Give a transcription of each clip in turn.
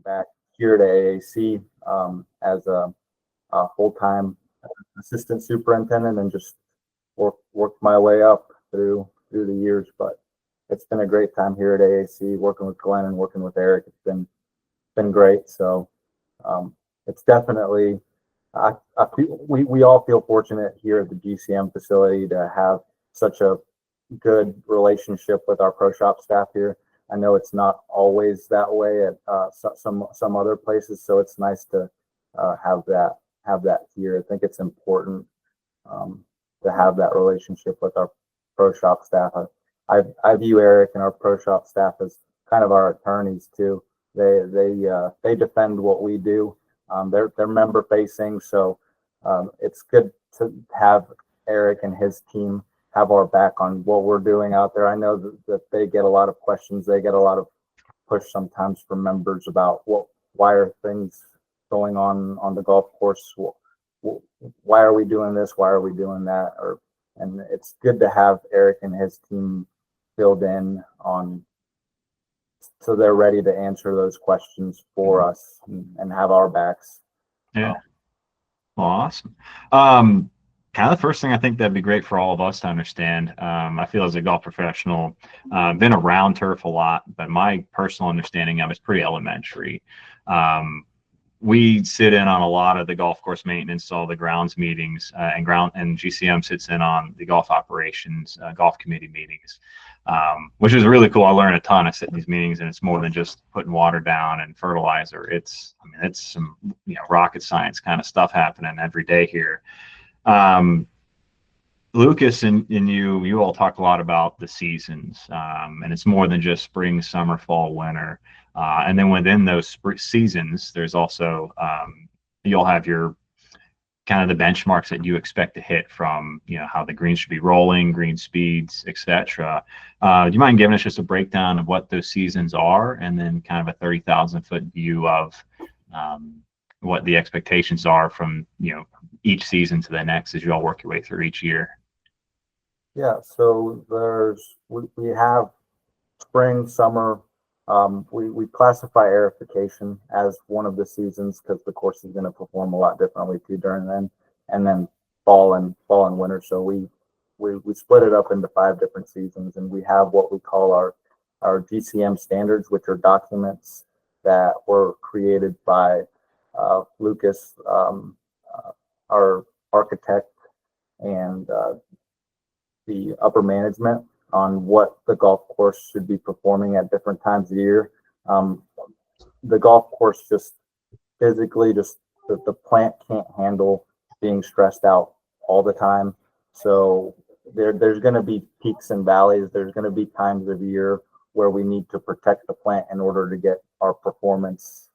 back here to AAC as a full-time assistant superintendent and just worked my way up through the years. But it's been a great time here at AAC, working with Glenn and working with Eric. It's been great. So it's definitely we all feel fortunate here at the GCM facility to have such a good relationship with our pro shop staff here. I know it's not always that way at some other places, so it's nice to have that here. I think it's important to have that relationship with our pro shop staff. I view Eric and our pro shop staff as kind of our attorneys too. They defend what we do. They're member facing, so it's good to have Eric and his team have our back on what we're doing out there. I know that they get a lot of questions. They get a lot of push sometimes from members about why are things going on the golf course? Why are we doing this? Why are we doing that? And it's good to have Eric and his team filled in on, so they're ready to answer those questions for us and have our backs. Yeah. Well, awesome. Kind of the first thing I think that'd be great for all of us to understand. I feel as a golf professional, been around turf a lot, but my personal understanding of it's pretty elementary. We sit in on a lot of the golf course maintenance, all the grounds meetings, and GCM sits in on the golf operations, golf committee meetings, which is really cool. I learn a ton. I sit in these meetings, and it's more than just putting water down and fertilizer. It's some rocket science kind of stuff happening every day here. Lucas and you all talk a lot about the seasons, and it's more than just spring, summer, fall, winter. And then within those seasons, there's also, you'll have your kind of the benchmarks that you expect to hit from, how the greens should be rolling, green speeds, etc. Do you mind giving us just a breakdown of what those seasons are, and then kind of a 30,000-foot view of what the expectations are from, each season to the next as you all work your way through each year? Yeah, so we have spring, summer. We classify aerification as one of the seasons because the course is going to perform a lot differently too during then, and then fall and winter. So we split it up into 5 different seasons, and we have what we call our GCM standards, which are documents that were created by Lucas, our architect, and the upper management on what the golf course should be performing at different times of the year. The golf course just physically, the plant can't handle being stressed out all the time. So there's going to be peaks and valleys. There's going to be times of year where we need to protect the plant in order to get our performance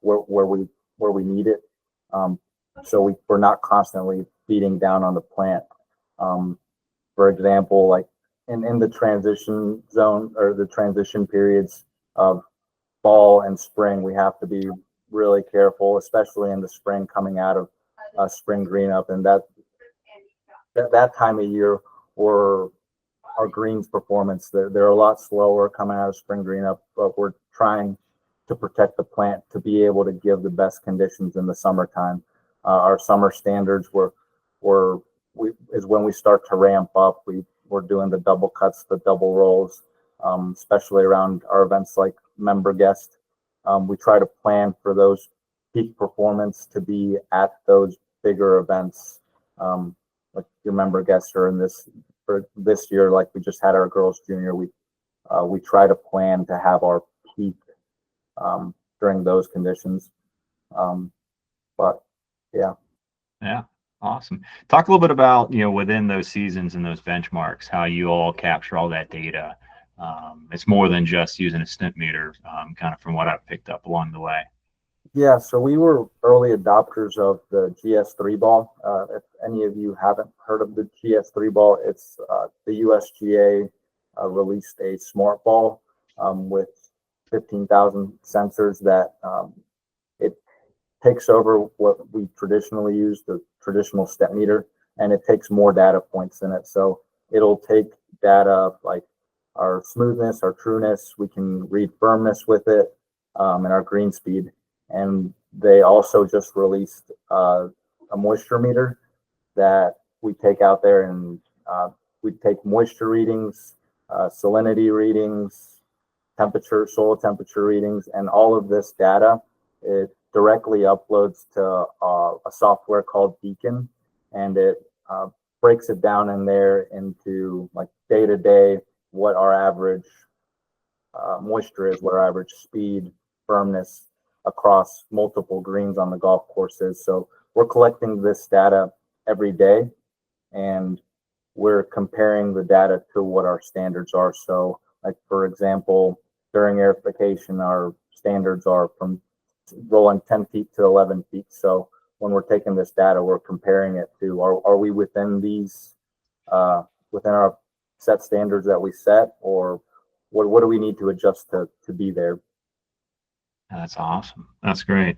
where we need it. So we're not constantly beating down on the plant. For example, like in the transition zone or the transition periods of fall and spring, we have to be really careful, especially in the spring coming out of spring green up, and that time of year where our greens performance, they're a lot slower coming out of spring green up, but we're trying to protect the plant to be able to give the best conditions in the summertime. Our summer standards is when we start to ramp up. We're doing the double cuts, the double rolls, especially around our events like Member Guest. We try to plan for those peak performance to be at those bigger events. Like your Member Guests are for this year, like we just had our girls junior. We try to plan to have our peak during those conditions. But yeah. Yeah. Awesome. Talk a little bit about, within those seasons and those benchmarks, how you all capture all that data. It's more than just using a stimp meter, kind of from what I've picked up along the way. Yeah, so we were early adopters of the GS3 ball. If any of you haven't heard of the GS3 ball, it's the USGA released a smart ball with 15,000 sensors that it takes over what we traditionally use, the traditional step meter, and it takes more data points in it. So it'll take data like our smoothness, our trueness. We can read firmness with it. and our green speed. And they also just released a moisture meter that we take out there, and we take moisture readings, salinity readings, temperature, soil temperature readings, and all of this data, it directly uploads to a software called Beacon, and it breaks it down in there into like day to day what our average moisture is, what our average speed, firmness across multiple greens on the golf course is. So we're collecting this data every day, and we're comparing the data to what our standards are. So, like for example, during aerification, our standards are from rolling 10 feet to 11 feet. So when we're taking this data, we're comparing it to are we within these within our set standards that we set, or what do we need to adjust to be there? That's awesome. That's great.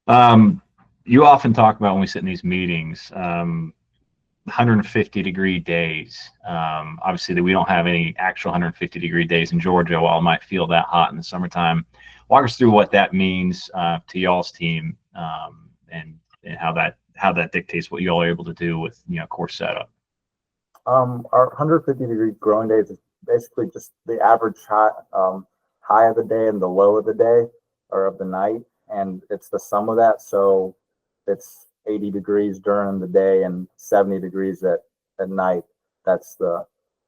You often talk about when we sit in these meetings, 150-degree days. Obviously, we don't have any actual 150-degree days in Georgia, while it might feel that hot in the summertime. Walk us through what that means to y'all's team, and how that dictates what y'all are able to do with course setup. Our 150-degree growing days is basically just the average high of the day and the low of the day or of the night, and it's the sum of that. So it's 80 degrees during the day and 70 degrees at night. That's your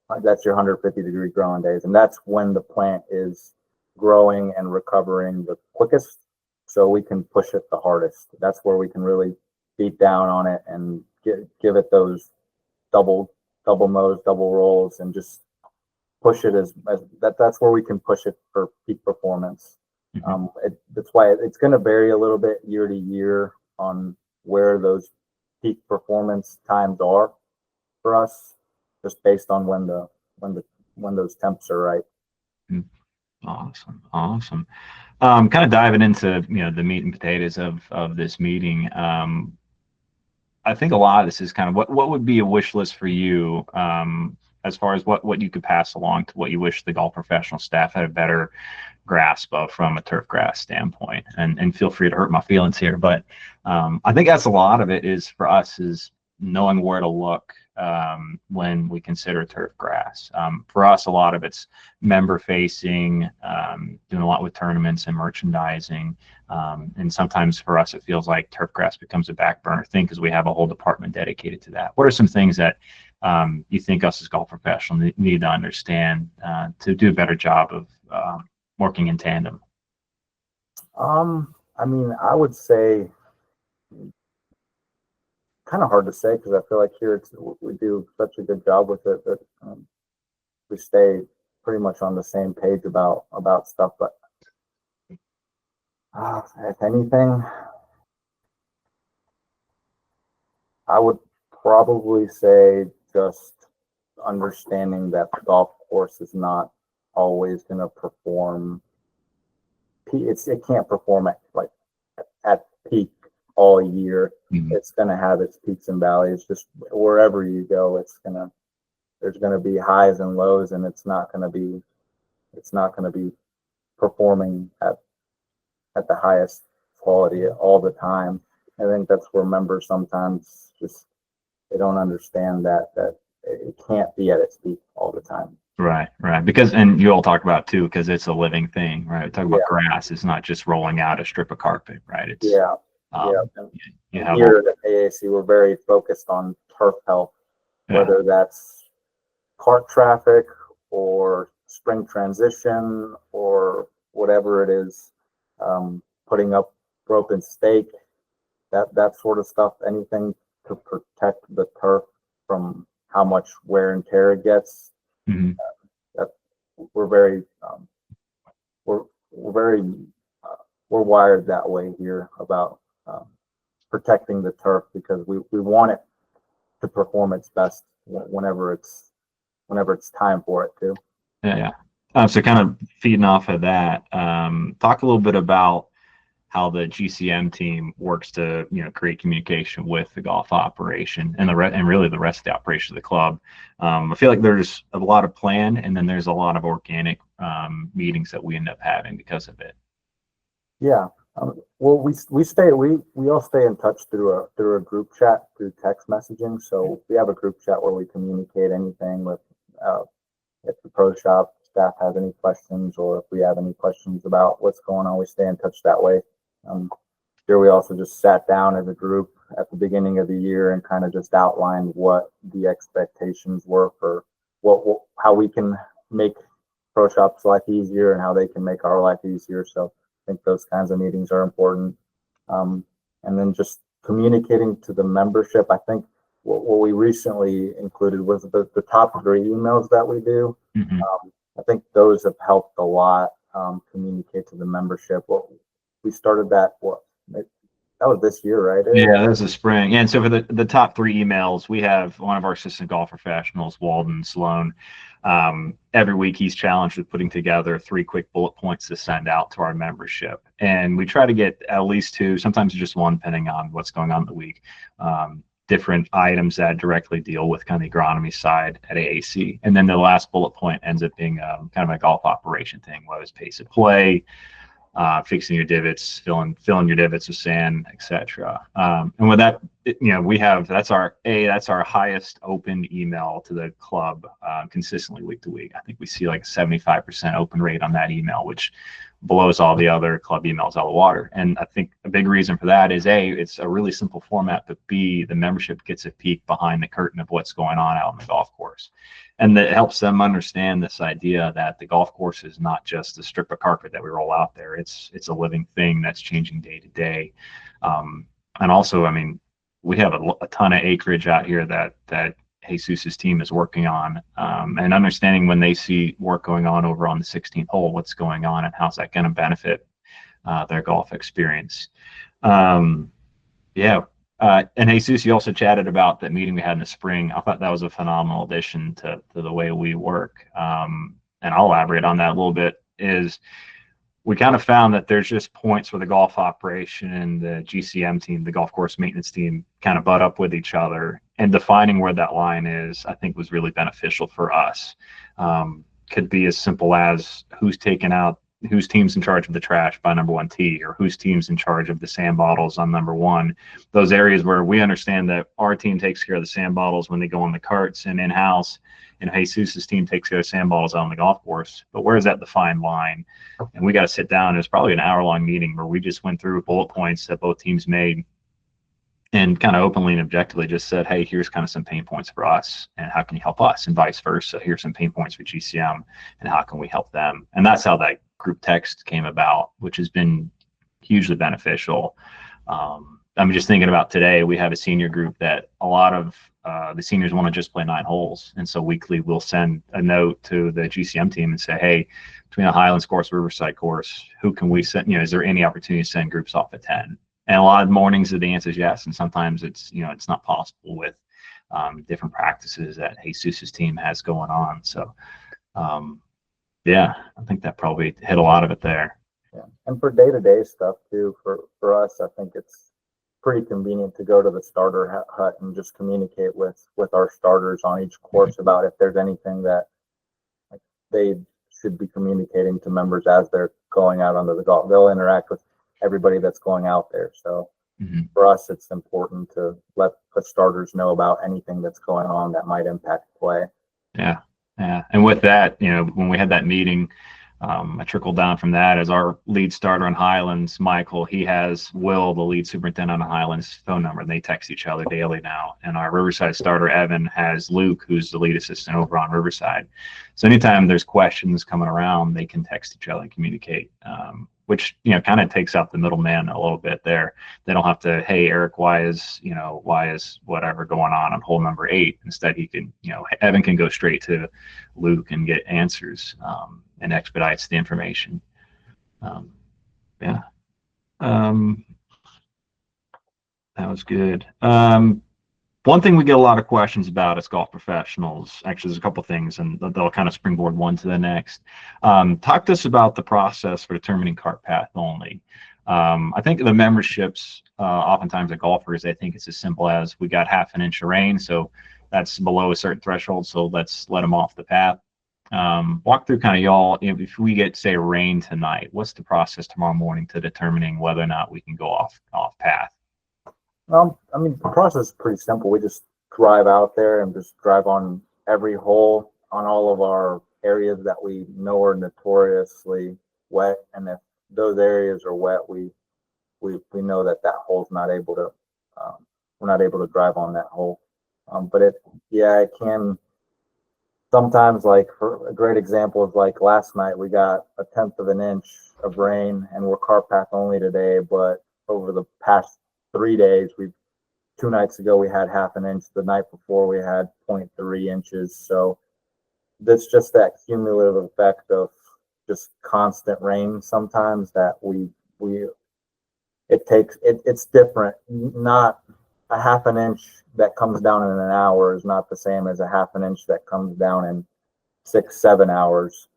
150-degree growing days, and that's when the plant is growing and recovering the quickest, so we can push it the hardest. That's where we can really beat down on it and give it those double mows, double rolls, and just push it as that's where we can push it for peak performance. Mm-hmm. That's why it's going to vary a little bit year to year on where those peak performance times are for us, just based on when those temps are right. Awesome. Kind of diving into the meat and potatoes of this meeting. I think a lot of this is kind of what would be a wish list for you, as far as what you could pass along to what you wish the golf professional staff had a better grasp of from a turf grass standpoint. And feel free to hurt my feelings here, but I think that's a lot of it is for us is knowing where to look when we consider turf grass. For us, a lot of it's member facing, doing a lot with tournaments and merchandising. And sometimes for us, it feels like turf grass becomes a back burner thing because we have a whole department dedicated to that. What are some things that you think us as golf professionals need to understand to do a better job of working in tandem? I mean, I would say, kind of hard to say because I feel like here we do such a good job with it that we stay pretty much on the same page about stuff. But if anything, I would probably say just understanding that the golf course is not always going to perform. It can't perform at peak all year. Mm-hmm. It's going to have its peaks and valleys. Just wherever you go, there's going to be highs and lows, and it's not going to be performing at the highest quality all the time. I think that's where members sometimes just they don't understand that it can't be at its peak all the time. Right. Because, and you all talk about too, because it's a living thing, right? We talk about grass. It's not just rolling out a strip of carpet, right? It's yeah. Here at AAC, we're very focused on turf health, whether that's cart traffic or spring transition or whatever it is, putting up rope and stake, that sort of stuff, anything to protect the turf from how much wear and tear it gets. Mm-hmm. We're very we're wired that way here about protecting the turf because we want it to perform its best whenever it's time for it to. Yeah. So kind of feeding off of that, talk a little bit about how the GCM team works to create communication with the golf operation and really the rest of the operation of the club. I feel like there's a lot of plan, and then there's a lot of organic meetings that we end up having because of it. Yeah. Well, we all stay in touch through a group chat through text messaging. So we have a group chat where we communicate anything with uh, if the pro shop staff has any questions or if we have any questions about what's going on, we stay in touch that way. Um, Here we also just sat down as a group at the beginning of the year and kind of just outlined what the expectations were for how we can make pro shops life easier and how they can make our life easier. So I think those kinds of meetings are important. And then just communicating to the membership. I think what we recently included was the top 3 emails that we do. Mhm. I think those have helped a lot communicate to the membership. We started that was this year, right, Eric? Yeah, that's the spring. And so for the top 3 emails, we have one of our assistant golf professionals, Walden Sloan. Every week he's challenged with putting together 3 quick bullet points to send out to our membership. And we try to get at least 2, sometimes just 1, depending on what's going on in the week. Different items that directly deal with kind of the agronomy side at AAC. And then the last bullet point ends up being kind of a golf operation thing, whether it's pace of play, fixing your divots, filling your divots with sand, etc. And with that, we have that's our highest open email to the club consistently week to week. I think we see like a 75% open rate on that email, which blows all the other club emails out of the water. And I think a big reason for that is A, it's a really simple format, but B, the membership gets a peek behind the curtain of what's going on out on the golf course. And that helps them understand this idea that the golf course is not just a strip of carpet that we roll out there. It's a living thing that's changing day to day. And also, I mean, we have a ton of acreage out here that Jesus's team is working on, and understanding when they see work going on over on the 16th hole, what's going on and how's that going to benefit their golf experience. Yeah. And Jesus, you also chatted about that meeting we had in the spring. I thought that was a phenomenal addition to the way we work. And I'll elaborate on that a little bit. Is we kind of found that there's just points where the golf operation and the GCM team, the golf course maintenance team, kind of butt up with each other. And defining where that line is, I think, was really beneficial for us. Could be as simple as whose team's in charge of the trash by number 1 tee, or whose team's in charge of the sand bottles on number 1. Those areas where we understand that our team takes care of the sand bottles when they go on the carts and in-house, and Jesus's team takes care of sand bottles out on the golf course. But where is that defined line? And we got to sit down. It was probably an hour-long meeting where we just went through bullet points that both teams made and kind of openly and objectively just said, hey, here's kind of some pain points for us, and how can you help us, and vice versa. Here's some pain points for GCM, and how can we help them? And that's how that group text came about, which has been hugely beneficial. I'm just thinking about today, we have a senior group that a lot of the seniors want to just play 9 holes. And so weekly we'll send a note to the GCM team and say, hey, between the Highlands course, Riverside course, who can we send, is there any opportunity to send groups off at 10? And a lot of mornings the answer is yes. And sometimes it's not possible with different practices that Jesus's team has going on. So yeah, I think that probably hit a lot of it there. Yeah. And for day-to-day stuff too, for us, I think it's pretty convenient to go to the starter hut and just communicate with our starters on each course about if there's anything that they should be communicating to members as they're going out onto the golf. They'll interact with everybody that's going out there. So for us, it's important to let the starters know about anything that's going on that might impact play. Yeah. And with that, when we had that meeting, I trickled down from that as our lead starter on Highlands, Michael, he has Will, the lead superintendent on Highlands, phone number, and they text each other daily now. And our Riverside starter, Evan, has Luke, who's the lead assistant over on Riverside. So anytime there's questions coming around, they can text each other and communicate, which, kind of takes out the middleman a little bit there. They don't have to, hey, Eric, why is whatever going on hole number 8? Instead, he can, Evan can go straight to Luke and get answers. And expedites the information. Yeah. That was good. One thing we get a lot of questions about as golf professionals, actually, there's a couple things, and they'll kind of springboard one to the next. Talk to us about the process for determining cart path only. I think the memberships, oftentimes at golfers, they think it's as simple as we got half an inch of rain, so that's below a certain threshold, so let's let them off the path. Walk through kind of y'all, if we get, say, rain tonight, what's the process tomorrow morning to determining whether or not we can go off path? I mean, the process is pretty simple. We just drive out there and just drive on every hole on all of our areas that we know are notoriously wet. And if those areas are wet, we know that that hole's not able to, we're not able to drive on that hole. But it can sometimes, like, for a great example is like last night, we got a tenth of an inch of rain and we're cart path only today. But over the past 3 days, 2 nights ago, we had half an inch. The night before, we had 0.3 inches. So that's just that cumulative effect of just constant rain sometimes that it's different. Not a half an inch that comes down in an hour is not the same as a half an inch that comes down in 6-7 hours.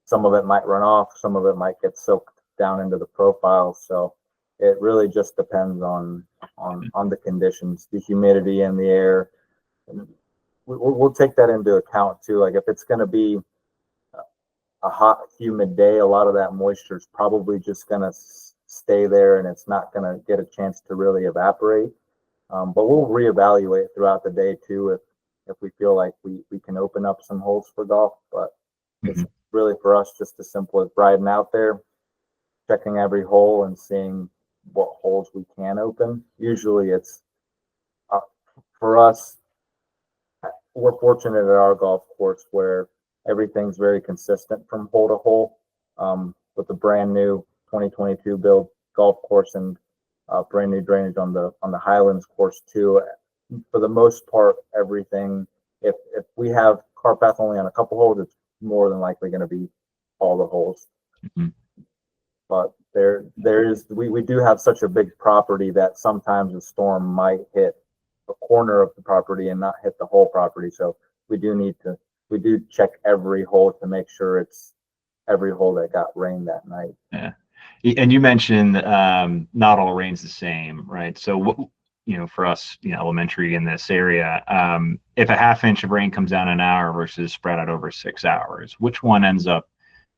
Some of it might run off, some of it might get soaked down into the profile. So it really just depends on the conditions, the humidity in the air. And we'll take that into account too. Like if it's going to be a hot, humid day, a lot of that moisture is probably just going to stay there and it's not going to get a chance to really evaporate. But we'll reevaluate throughout the day too if we feel like we can open up some holes for golf. But it's really for us just as simple as riding out there, checking every hole and seeing what holes we can open. Usually it's for us, we're fortunate at our golf course where everything's very consistent from hole to hole. With the brand new 2022 build golf course and brand new drainage on the Highlands course too. For the most part, everything, if we have cart path only on a couple holes, it's more than likely going to be all the holes. But we do have such a big property that sometimes a storm might hit a corner of the property and not hit the whole property. So we do check every hole to make sure it's every hole that got rained that night. Yeah. And you mentioned not all rain's the same, right? So, for us, elementary in this area, if a half inch of rain comes down an hour versus spread out over 6 hours, which one ends up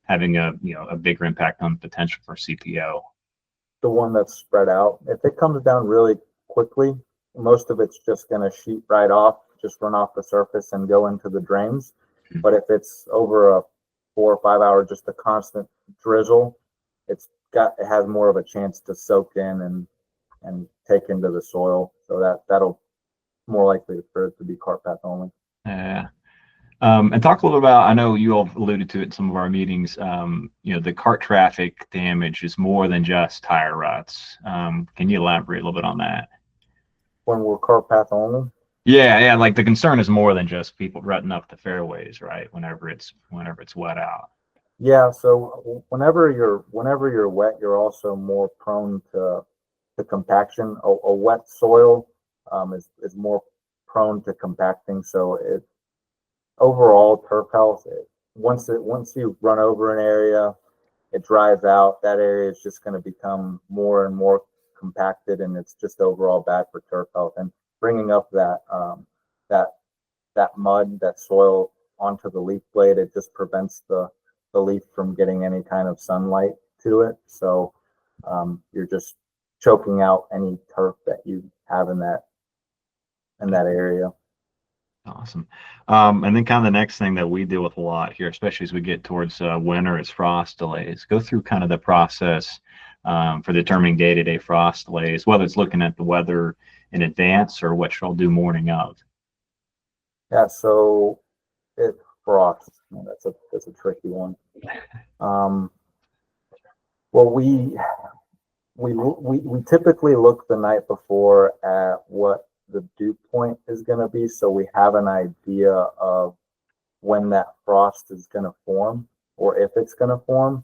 having a bigger impact on potential for CPO? The one that's spread out. If it comes down really quickly, most of it's just going to sheet right off, just run off the surface and go into the drains. But if it's over a 4 or 5 hour, just a constant drizzle, it has more of a chance to soak in and take into the soil. So that'll more likely for it to be cart path only. Yeah. And talk a little about, I know you all alluded to it in some of our meetings, the cart traffic damage is more than just tire ruts. Can you elaborate a little bit on that? When we're cart path only? Yeah, like the concern is more than just people rutting up the fairways, right? Whenever it's wet out. Yeah, so whenever you're wet, you're also more prone to compaction. A wet soil is more prone to compacting. So overall turf health, once you run over an area, it dries out. That area is just going to become more and more compacted, and it's just overall bad for turf health. And bringing up that mud, that soil onto the leaf blade, it just prevents the leaf from getting any kind of sunlight to it. So you're just choking out any turf that you have in that area. Awesome. And then kind of the next thing that we deal with a lot here, especially as we get towards winter, is frost delays. Go through kind of the process for determining day-to-day frost delays, whether it's looking at the weather in advance or what you'll do morning of. Yeah, so frost, that's a tricky one. Well, we typically look the night before at what the dew point is going to be, so we have an idea of when that frost is going to form or if it's going to form.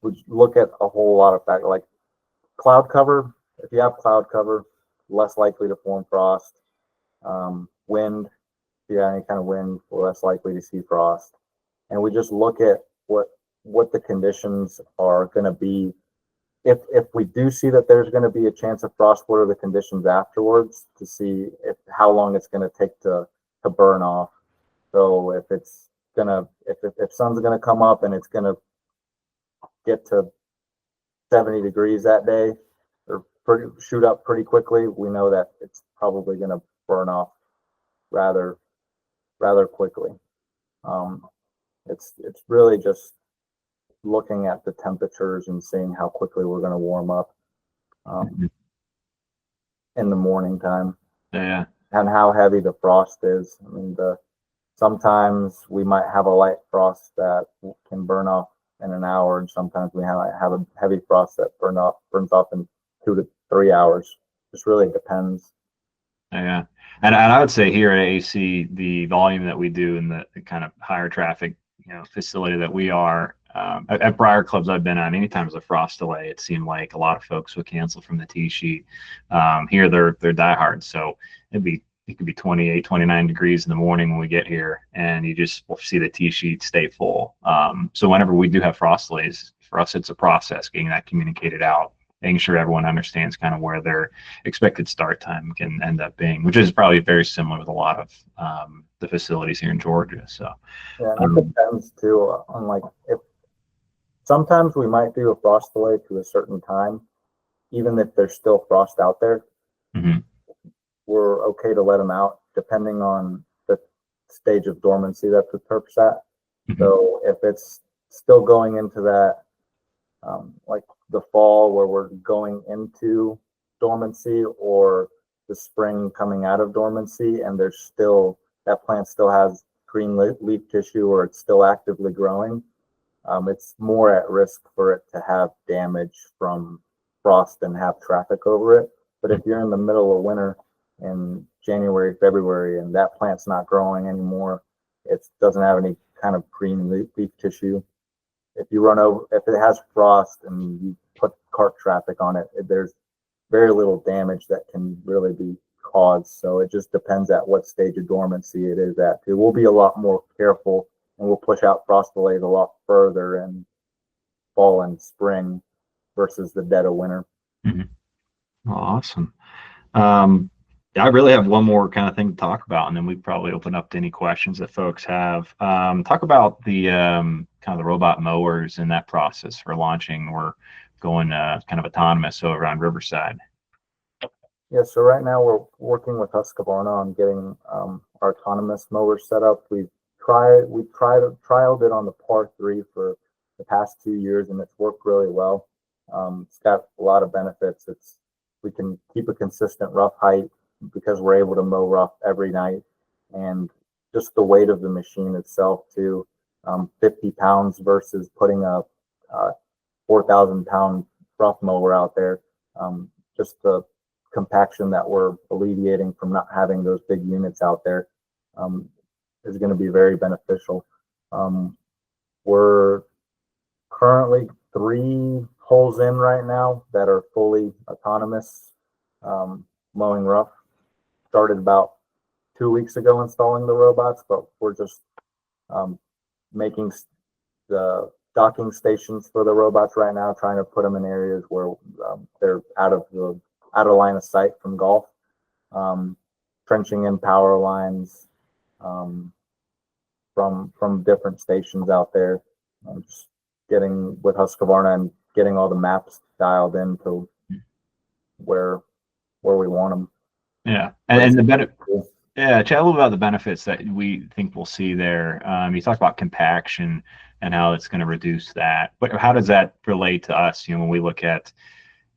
We look at a whole lot of factors like cloud cover. If you have cloud cover, less likely to form frost. Wind, if you have any kind of wind, we're less likely to see frost. And we just look at what the conditions are going to be. If we do see that there's going to be a chance of frost, what are the conditions afterwards to see how long it's going to take to burn off. So if sun's gonna come up and it's gonna get to 70 degrees that day, or shoot up pretty quickly, we know that it's probably gonna burn off rather quickly. It's really just looking at the temperatures and seeing how quickly we're going to warm up in the morning time. Yeah. And how heavy the frost is. I mean, sometimes we might have a light frost that can burn off in an hour, and sometimes we have a heavy frost that burns off in 2 to 3 hours. Just really depends. Yeah. And I would say here at AC, the volume that we do in the kind of higher traffic, facility that we are, at prior clubs I've been at, anytime there's a frost delay, it seemed like a lot of folks would cancel from the tee sheet. Here they're diehards. So it could be 28, 29 degrees in the morning when we get here, and you just will see the tee sheet stay full. So whenever we do have frost delays, for us, it's a process getting that communicated out, making sure everyone understands kind of where their expected start time can end up being, which is probably very similar with a lot of the facilities here in Georgia. So yeah, and it depends too on, like, if sometimes we might do a frost delay to a certain time, even if there's still frost out there. Mm-hmm. We're okay to let them out depending on the stage of dormancy that the turf's at. Mm-hmm. So if it's still going into that, like the fall where we're going into dormancy, or the spring coming out of dormancy, and that plant still has green leaf tissue, or it's still actively growing, it's more at risk for it to have damage from frost and have traffic over it. But if you're in the middle of winter in January, February, and that plant's not growing anymore, it doesn't have any kind of green leaf tissue. If it has frost and you put cart traffic on it, there's very little damage that can really be caused. So it just depends at what stage of dormancy it is at too. We'll be a lot more careful, and we'll push out frost delays a lot further in fall and spring versus the dead of winter. Mm-hmm. Awesome. I really have one more kind of thing to talk about, and then we probably open up to any questions that folks have. Talk about the kind of the robot mowers in that process for launching. We're going kind of autonomous over on Riverside. Yeah, so right now we're working with Husqvarna on getting our autonomous mower set up. We trialed it on the par 3 for the past 2 years, and it's worked really well. It's got a lot of benefits. We can keep a consistent rough height because we're able to mow rough every night, and just the weight of the machine itself too, 50 pounds versus putting a 4,000 pound rough mower out there. Just the compaction that we're alleviating from not having those big units out there is going to be very beneficial. We're currently 3 holes in right now that are fully autonomous, mowing rough. Started about 2 weeks ago installing the robots, but we're just making the docking stations for the robots right now, trying to put them in areas where they're out of line of sight from golf, trenching in power lines from different stations out there. Just getting with Husqvarna and getting all the maps dialed into where we want them. Yeah, and the benefit. Yeah, chat a little about the benefits that we think we'll see there. You talk about compaction and how it's going to reduce that, but how does that relate to us? When we look at,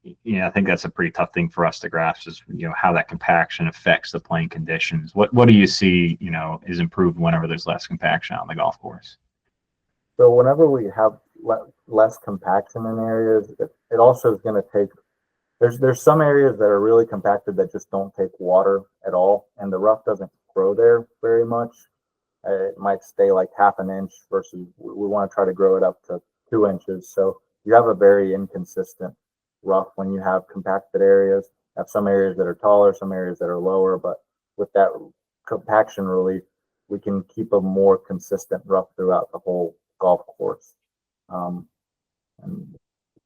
I think that's a pretty tough thing for us to grasp, is how that compaction affects the playing conditions. What do you see is improved whenever there's less compaction on the golf course? So whenever we have less compaction in areas, it also is going to take. There's some areas that are really compacted that just don't take water at all, and the rough doesn't grow there very much. It might stay like half an inch versus we want to try to grow it up to 2 inches. So you have a very inconsistent rough when you have compacted areas. You have some areas that are taller, some areas that are lower, but with that compaction relief, we can keep a more consistent rough throughout the whole golf course. And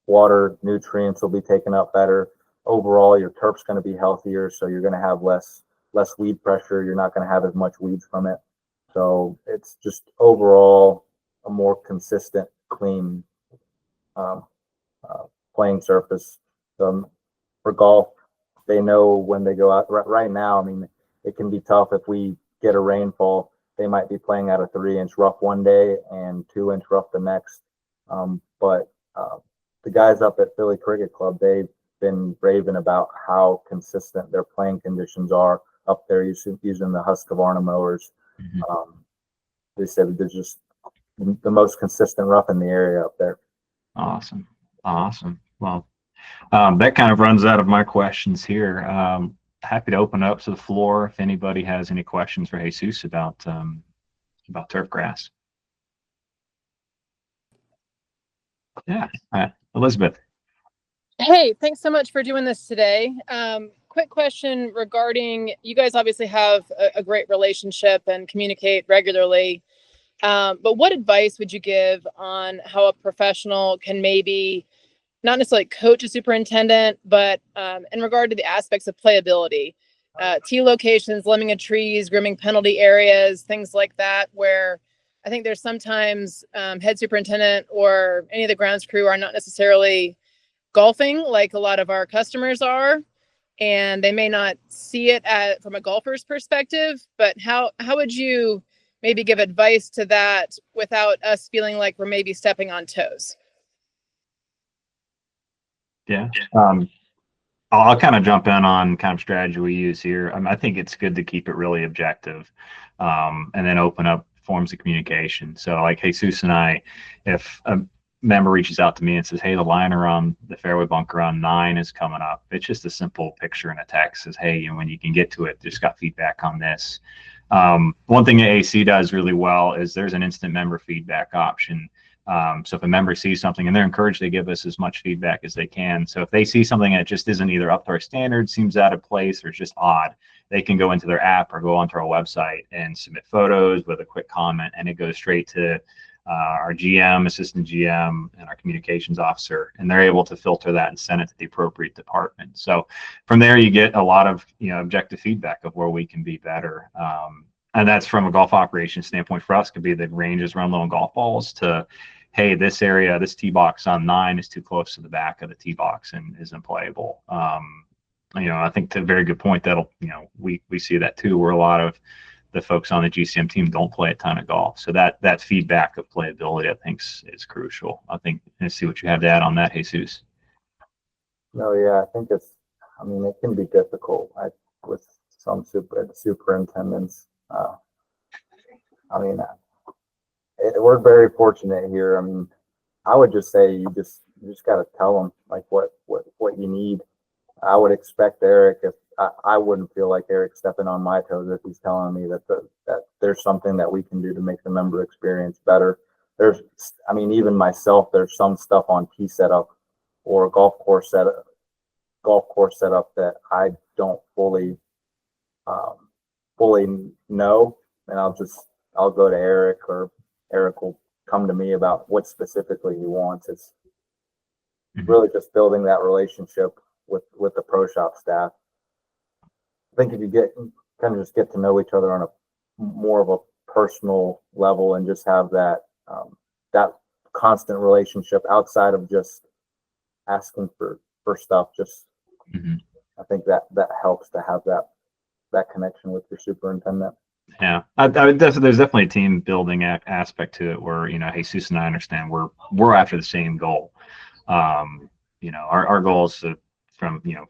water, nutrients will be taken up better. Overall, your turf's going to be healthier, so you're going to have less weed pressure. You're not going to have as much weeds from it. So it's just overall a more consistent, clean um, playing surface. For golf, they know when they go out. Right now, I mean, it can be tough if we get a rainfall. They might be playing at a 3-inch rough one day and 2-inch rough the next. But the guys up at Philly Cricket Club, they've been raving about how consistent their playing conditions are up there using the Husqvarna mowers. Mhm. They said they're just the most consistent rough in the area up there. Awesome. Well, that kind of runs out of my questions here. Happy to open up to the floor if anybody has any questions for Jesus about turf grass. Yeah, Elizabeth. Hey, thanks so much for doing this today. Quick question regarding, you guys obviously have a great relationship and communicate regularly. But what advice would you give on how a professional can maybe not necessarily coach a superintendent, but in regard to the aspects of playability, tee locations, limiting of trees, grooming penalty areas, things like that, where I think there's sometimes head superintendent or any of the grounds crew are not necessarily golfing like a lot of our customers are, and they may not see it from a golfer's perspective. But how would you maybe give advice to that without us feeling like we're maybe stepping on toes? Yeah. I'll kind of jump in on kind of strategy we use here. I think it's good to keep it really objective, and then open up forms of communication. So like Jesus and I, if a member reaches out to me and says, hey, the liner on the fairway bunker on 9 is coming up, it's just a simple picture and a text says, hey, when you can get to it, just got feedback on this. One thing that AC does really well is there's an instant member feedback option. So if a member sees something, and they're encouraged to give us as much feedback as they can. So if they see something that just isn't either up to our standards, seems out of place, or it's just odd, they can go into their app or go onto our website and submit photos with a quick comment, and it goes straight to our GM, assistant GM, and our communications officer, and they're able to filter that and send it to the appropriate department. So from there, you get a lot of objective feedback of where we can be better. And that's from a golf operation standpoint. For us, could be the ranges run low on golf balls to, hey, this area, this tee box on 9 is too close to the back of the tee box and isn't playable. I think to a very good point that'll, we see that too, where a lot of the folks on the GCM team don't play a ton of golf. So that feedback of playability, I think, is crucial. I think, let's see what you have to add on that, Jesus. No, yeah, I think it can be difficult with some superintendents. We're very fortunate here. I mean, I would just say you just got to tell them like what you need. I would expect Eric, if I wouldn't feel like Eric stepping on my toes if he's telling me that there's something that we can do to make the member experience better. Even myself, there's some stuff on tee setup or golf course setup that I don't fully know, and I'll go to Eric, or Eric will come to me about what specifically he wants. It's really just building that relationship with the pro shop staff. I think if you just get to know each other on a more of a personal level and just have that constant relationship outside of just asking for stuff, I think that helps to have that connection with your superintendent. Yeah, there's definitely a team building aspect to it where, Jesus and I understand we're after the same goal. Our goal is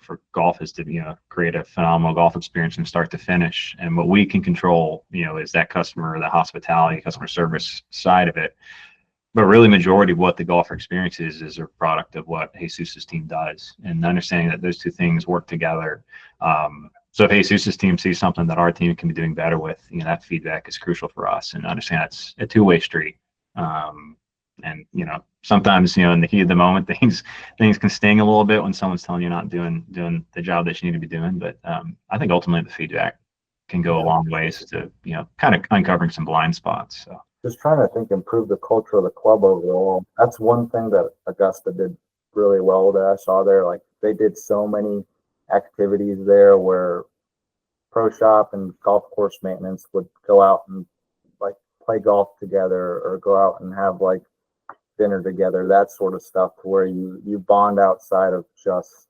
for golf is to, create a phenomenal golf experience from start to finish. And what we can control, is that customer, the hospitality, customer service side of it. But really, majority of what the golfer experience is a product of what Jesus's team does, and understanding that those two things work together. So if Jesus's team sees something that our team can be doing better with, that feedback is crucial for us, and understand it's a two-way street. And sometimes, in the heat of the moment, things can sting a little bit when someone's telling you not doing the job that you need to be doing. But I think ultimately the feedback can go a long ways to kind of uncovering some blind spots. So just trying to improve the culture of the club overall. That's one thing that Augusta did really well that I saw there. Like, they did so many activities there where pro shop and golf course maintenance would go out and play golf together or go out and have like dinner together, that sort of stuff, to where you bond outside of just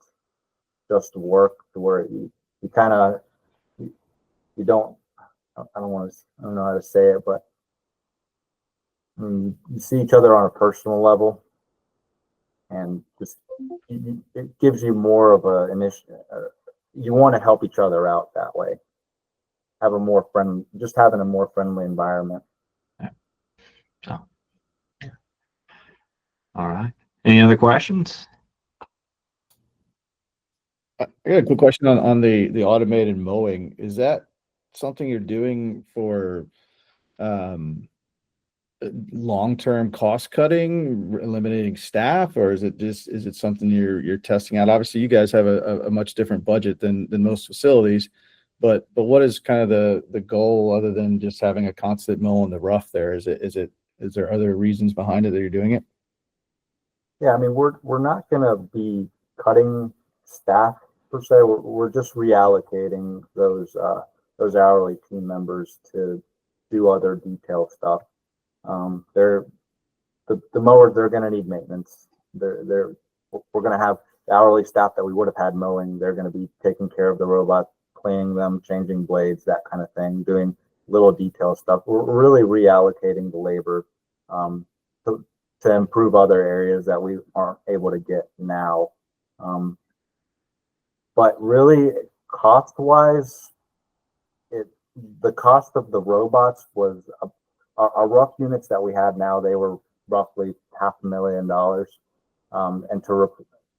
work, to where you kind of you don't I don't know how to say it, but you see each other on a personal level, and just it gives you more of a initiative. You want to help each other out that way. Have a more friendly, just having a more friendly environment. Yeah. So, yeah. All right. Any other questions? I got a quick question on the automated mowing. Is that something you're doing for long-term cost cutting, eliminating staff, or is it something you're testing out? Obviously, you guys have a much different budget than most facilities, but what is kind of the goal, other than just having a constant mow in the rough there? Is there other reasons behind it that you're doing it? Yeah, I mean, we're not going to be cutting staff per se. We're just reallocating those hourly team members to do other detail stuff. They're the mowers. They're going to need maintenance. We're going to have the hourly staff that we would have had mowing. They're going to be taking care of the robot, cleaning them, changing blades, that kind of thing, doing little detail stuff. We're really reallocating the labor to improve other areas that we aren't able to get now. But really, cost-wise, the cost of the robots was our rough units that we had now. They were roughly $500,000, and to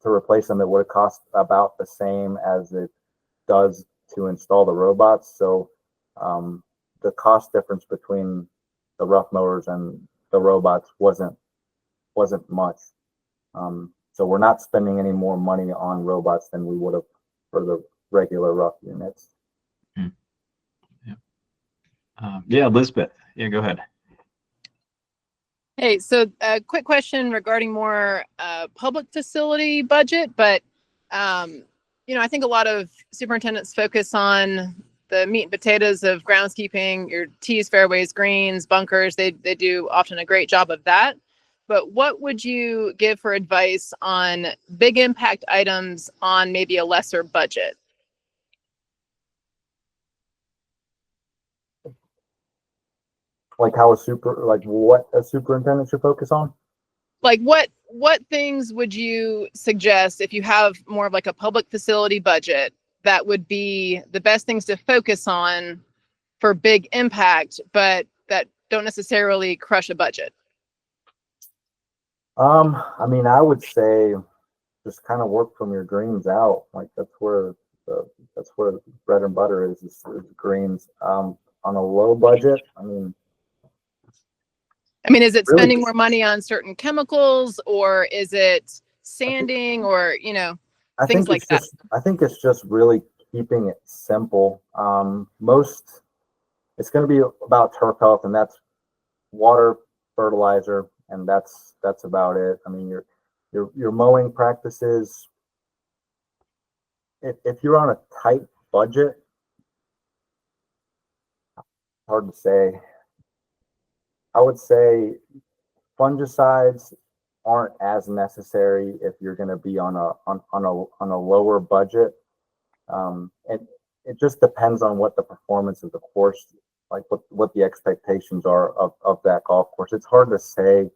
replace them, it would have cost about the same as it does to install the robots. So the cost difference between the rough mowers and the robots wasn't much. So we're not spending any more money on robots than we would have for the regular rough units. Yeah, Elizabeth. Yeah, go ahead. Hey, so a quick question regarding more public facility budget, but I think a lot of superintendents focus on the meat and potatoes of groundskeeping, your tees, fairways, greens, bunkers. They do often a great job of that. But what would you give for advice on big impact items on maybe a lesser budget? Like what a superintendent should focus on? Like what things would you suggest if you have more of like a public facility budget that would be the best things to focus on for big impact, but that don't necessarily crush a budget? I mean, I would say just kind of work from your greens out. Like that's where the bread and butter is greens. On a low budget, I mean, is it really, spending more money on certain chemicals, or is it sanding, or things like that? I think it's just really keeping it simple. It's going to be about turf health, and that's water, fertilizer, and that's about it. I mean, your mowing practices. If you're on a tight budget, hard to say. I would say fungicides aren't as necessary if you're going to be on a lower budget. And it just depends on what the performance of the course, like what the expectations are of that golf course. It's hard to say,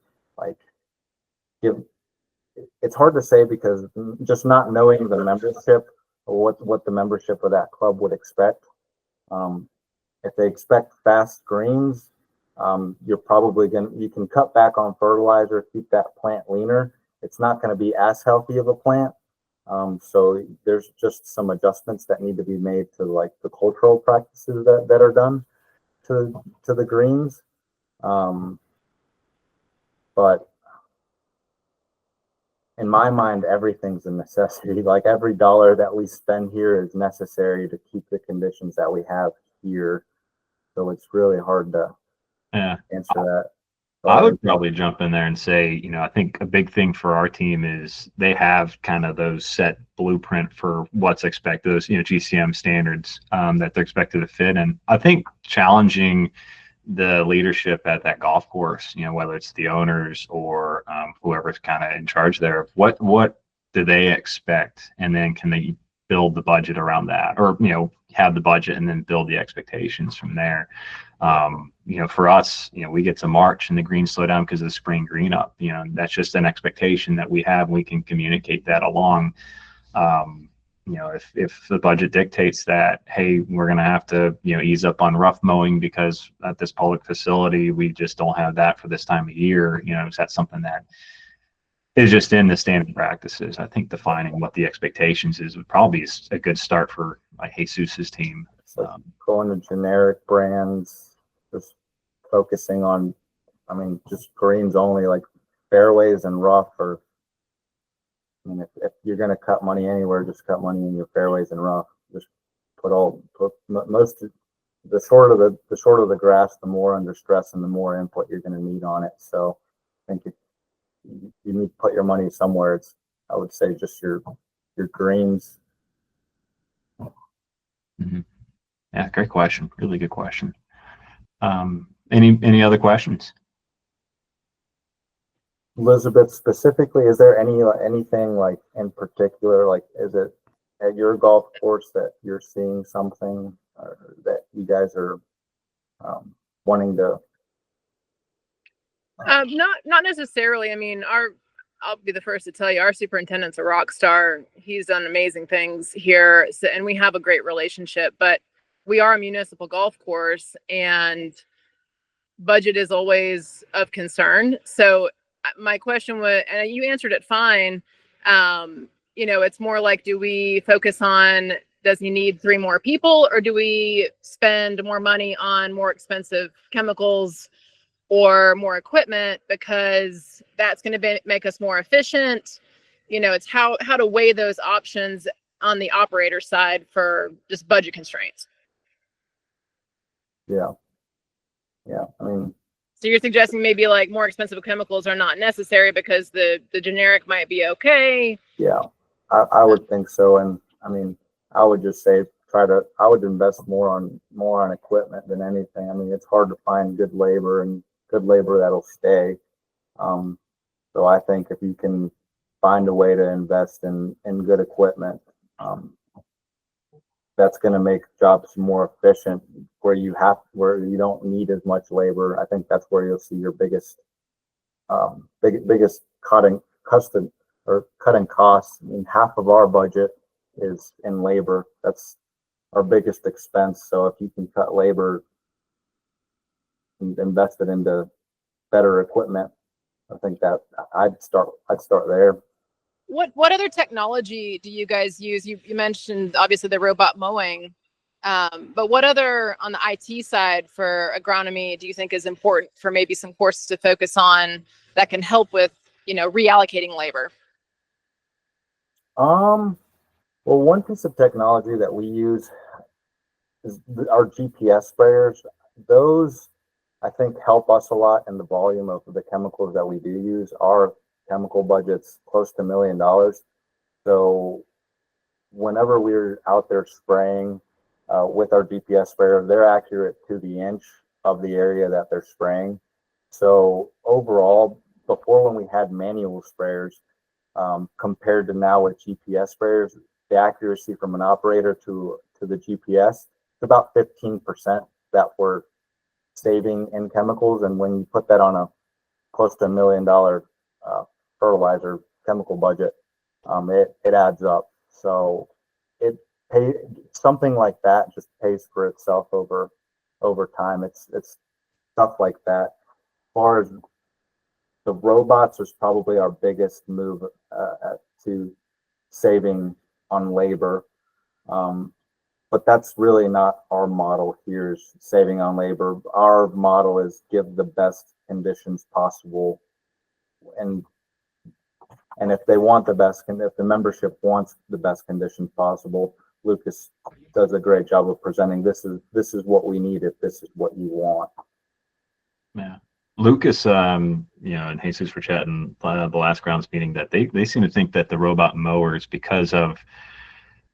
it's hard to say because just not knowing the membership or what the membership of that club would expect. If they expect fast greens, you're probably you can cut back on fertilizer, keep that plant leaner. It's not going to be as healthy of a plant. So there's just some adjustments that need to be made to like the cultural practices that are done to the greens. But in my mind, everything's a necessity. Like every dollar that we spend here is necessary to keep the conditions that we have here. So it's really hard to answer that. I would probably jump in there and say, I think a big thing for our team is they have kind of those set blueprint for what's expected, those, GCM standards that they're expected to fit. And I think challenging the leadership at that golf course, you know, whether it's the owners or whoever's kind of in charge there, what do they expect, and then can they build the budget around that, or you know, have the budget and then build the expectations from there. You know, for us, you know, we get to March and the greens slow down because of the spring green up. You know, that's just an expectation that we have. We can communicate that along. You know, if the budget dictates that, hey, we're going to have to, you know, ease up on rough mowing because at this public facility we just don't have that for this time of year. You know, is that something that is just in the standard practices? I think defining what the expectations is would probably be a good start for like Jesus's team. So going to generic brands, just focusing on, I mean, just greens only, like fairways and rough. Or, I mean, if you're going to cut money anywhere, just cut money in your fairways and rough. Just put most, the shorter the grass, the more under stress and the more input you're going to need on it. So I think you need to put your money somewhere. It's, I would say, just your greens. Mm-hmm. Yeah, great question. Really good question. Any other questions? Elizabeth, specifically, is there anything like in particular, like is it at your golf course that you're seeing something that you guys are wanting to? Not necessarily. I mean, I'll be the first to tell you, our superintendent's a rock star. He's done amazing things here, and we have a great relationship. But we are a municipal golf course, and budget is always of concern. So my question was, and you answered it fine. You know, it's more like, do we focus on, does he need 3 more people, or do we spend more money on more expensive chemicals or more equipment, because that's going to make us more efficient? You know, it's how to weigh those options on the operator side for just budget constraints. Yeah. I mean, so you're suggesting maybe like more expensive chemicals are not necessary because the generic might be okay. Yeah, I would think so. And I mean, I would just say I would invest more on equipment than anything. I mean, it's hard to find good labor that'll stay. So I think if you can find a way to invest in good equipment, that's going to make jobs more efficient, where you don't need as much labor. I think that's where you'll see your biggest cutting costs. I mean, half of our budget is in labor. That's our biggest expense. So if you can cut labor and invest it into better equipment, I think that I'd start there. What other technology do you guys use? You mentioned obviously the robot mowing, but what other, on the IT side for agronomy, do you think is important for maybe some courses to focus on that can help with, you know, reallocating labor? Well, one piece of technology that we use is our GPS sprayers. Those, I think, help us a lot in the volume of the chemicals that we do use. Our chemical budget's close to $1 million. So whenever we're out there spraying with our GPS sprayer, they're accurate to the inch of the area that they're spraying. So overall, before, when we had manual sprayers, compared to now with GPS sprayers, the accuracy from an operator to the GPS is about 15% that we're saving in chemicals. And when you put that on a close to $1 million fertilizer chemical budget, it adds up. So something like that just pays for itself over time. It's stuff like that. As far as the robots, is probably our biggest move to saving on labor. But that's really not our model here, is saving on labor. Our model is give the best conditions possible. And if they want if the membership wants the best conditions possible, Lucas does a great job of presenting, this is what we need if this is what you want. Yeah. Lucas, you know, and Jesus were chatting the last grounds meeting that they seem to think that the robot mowers, because of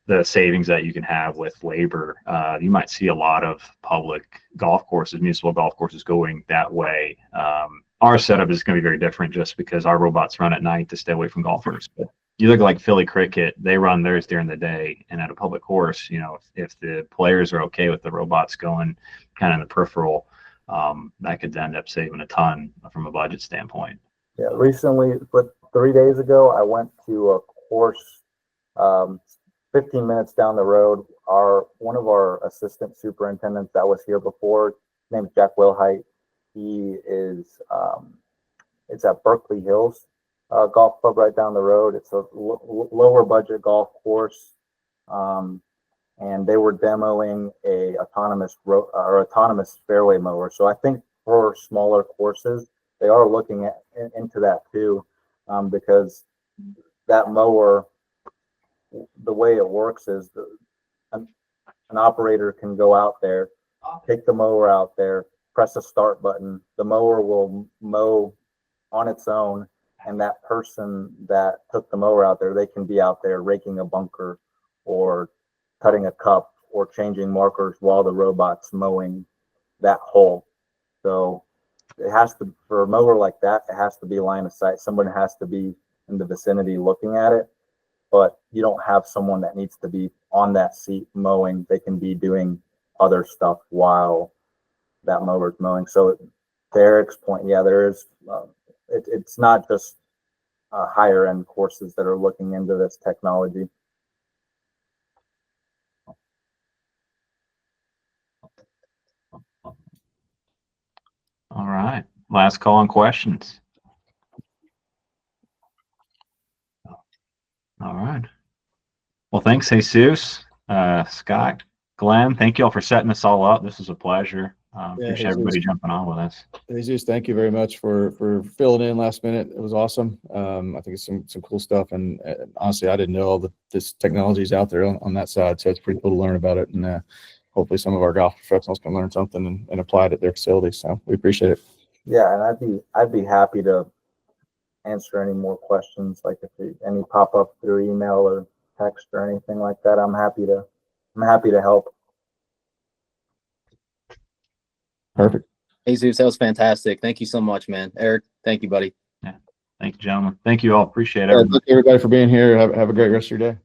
the savings that you can have with labor. You might see a lot of public golf courses, municipal golf courses going that way. Our setup is going to be very different just because our robots run at night to stay away from golfers. But you look like Philly Cricket, they run theirs during the day. And at a public course, you know, if the players are okay with the robots going kind of in the peripheral, that could end up saving a ton from a budget standpoint. Yeah, recently, but 3 days ago, I went to a course 15 minutes down the road. One of our assistant superintendents that was here before, named Jack Wilhite. He is it's at Berkeley Hills Golf Club right down the road. It's a lower budget golf course, and they were demoing a autonomous fairway mower. So I think for smaller courses, they are looking into that too, because that mower, the way it works is an operator can go out there, take the mower out there, press a start button. The mower will mow on its own, and that person that took the mower out there, they can be out there raking a bunker or cutting a cup or changing markers while the robot's mowing that hole. So it has to, for a mower like that, it has to be line of sight. Someone has to be in the vicinity looking at it, but you don't have someone that needs to be on that seat mowing. They can be doing other stuff while that mower's mowing. So to Eric's point, yeah, there is, it's not just higher end courses that are looking into this technology. All right. Last call on questions. All right. Well, thanks, Jesus, Scott, Glenn. Thank you all for setting this all up. This was a pleasure. Appreciate everybody jumping on with us. Jesus, thank you very much for filling in last minute. It was awesome. I think it's some cool stuff. And honestly, I didn't know all this technology is out there on that side. So it's pretty cool to learn about it. And hopefully some of our golf professionals can learn something and apply it at their facilities. So we appreciate it. Yeah, and I'd be happy to answer any more questions, like if any pop up through email or text or anything like that. I'm happy to help. Perfect. Jesus, that was fantastic. Thank you so much, man. Eric, thank you, buddy. Yeah. Thank you, gentlemen. Thank you all. Appreciate it. Thank you, everybody, for being here. Have a great rest of your day.